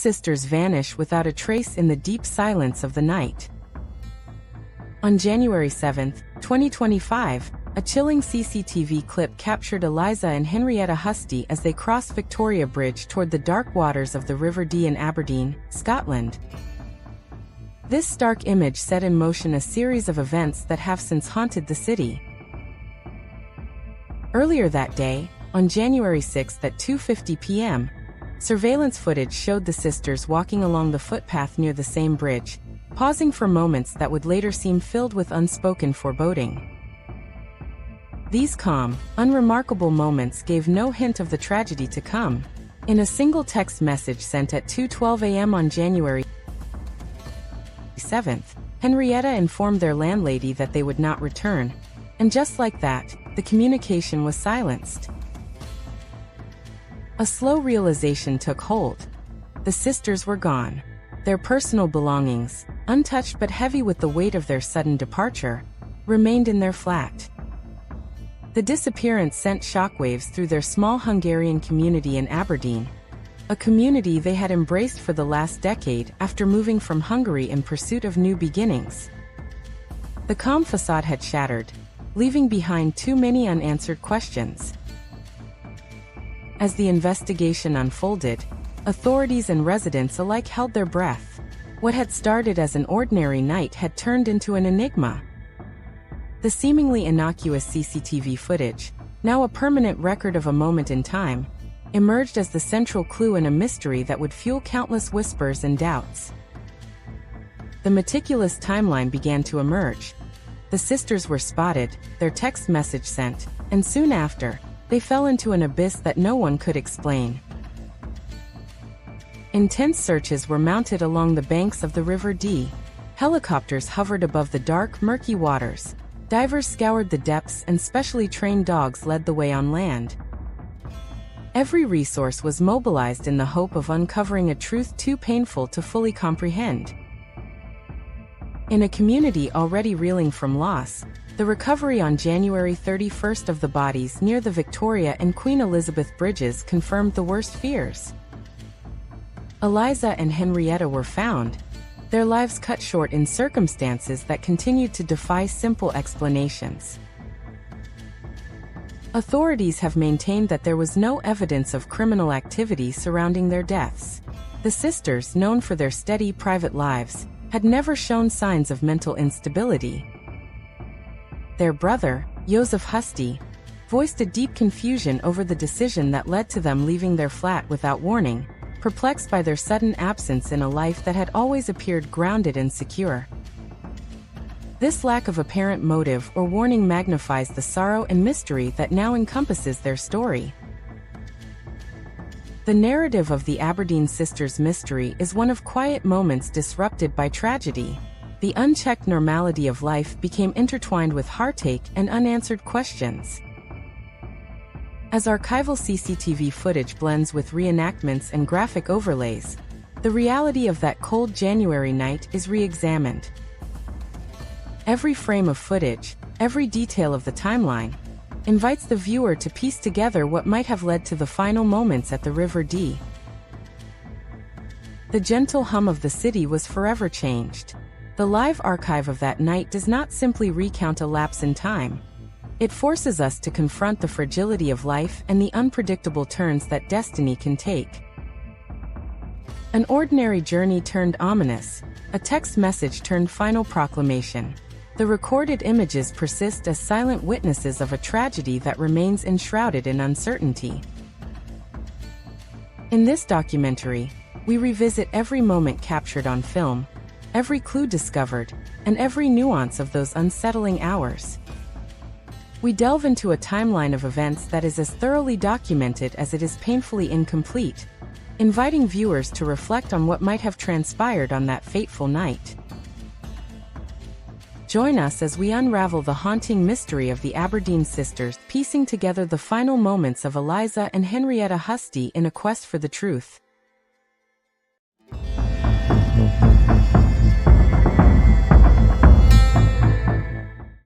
sisters vanish without a trace in the deep silence of the night. On January 7, 2025, a chilling CCTV clip captured Eliza and Henrietta Huszti as they crossed Victoria Bridge toward the dark waters of the River Dee in Aberdeen, Scotland. This stark image set in motion a series of events that have since haunted the city. Earlier that day, on January 6 at 2:50 p.m., surveillance footage showed the sisters walking along the footpath near the same bridge, pausing for moments that would later seem filled with unspoken foreboding. These calm, unremarkable moments gave no hint of the tragedy to come. In a single text message sent at 2:12 a.m. on January 7, Henrietta informed their landlady that they would not return, and just like that, the communication was silenced. A slow realization took hold. The sisters were gone. Their personal belongings, untouched but heavy with the weight of their sudden departure, remained in their flat. The disappearance sent shockwaves through their small Hungarian community in Aberdeen, a community they had embraced for the last decade after moving from Hungary in pursuit of new beginnings. The calm facade had shattered, leaving behind too many unanswered questions. As the investigation unfolded, authorities and residents alike held their breath. What had started as an ordinary night had turned into an enigma. The seemingly innocuous CCTV footage, now a permanent record of a moment in time, emerged as the central clue in a mystery that would fuel countless whispers and doubts. The meticulous timeline began to emerge. The sisters were spotted, their text message sent, and soon after, they fell into an abyss that no one could explain. Intense searches were mounted along the banks of the River Dee. Helicopters hovered above the dark, murky waters. Divers scoured the depths and specially trained dogs led the way on land. Every resource was mobilized in the hope of uncovering a truth too painful to fully comprehend. In a community already reeling from loss, the recovery on January 31 of the bodies near the Victoria and Queen Elizabeth bridges confirmed the worst fears. Eliza and Henrietta were found, their lives cut short in circumstances that continued to defy simple explanations. Authorities have maintained that there was no evidence of criminal activity surrounding their deaths. The sisters, known for their steady private lives, had never shown signs of mental instability. Their brother, József Huszti, voiced a deep confusion over the decision that led to them leaving their flat without warning, perplexed by their sudden absence in a life that had always appeared grounded and secure. This lack of apparent motive or warning magnifies the sorrow and mystery that now encompasses their story. The narrative of the Aberdeen Sisters Mystery is one of quiet moments disrupted by tragedy. The unchecked normality of life became intertwined with heartache and unanswered questions. As archival CCTV footage blends with reenactments and graphic overlays, the reality of that cold January night is re-examined. Every frame of footage, every detail of the timeline, invites the viewer to piece together what might have led to the final moments at the River Dee. The gentle hum of the city was forever changed. The live archive of that night does not simply recount a lapse in time. It forces us to confront the fragility of life and the unpredictable turns that destiny can take. An ordinary journey turned ominous, a text message turned final proclamation. The recorded images persist as silent witnesses of a tragedy that remains enshrouded in uncertainty. In this documentary, we revisit every moment captured on film, every clue discovered, and every nuance of those unsettling hours. We delve into a timeline of events that is as thoroughly documented as it is painfully incomplete, inviting viewers to reflect on what might have transpired on that fateful night. Join us as we unravel the haunting mystery of the Aberdeen sisters, piecing together the final moments of Eliza and Henrietta Huszti in a quest for the truth.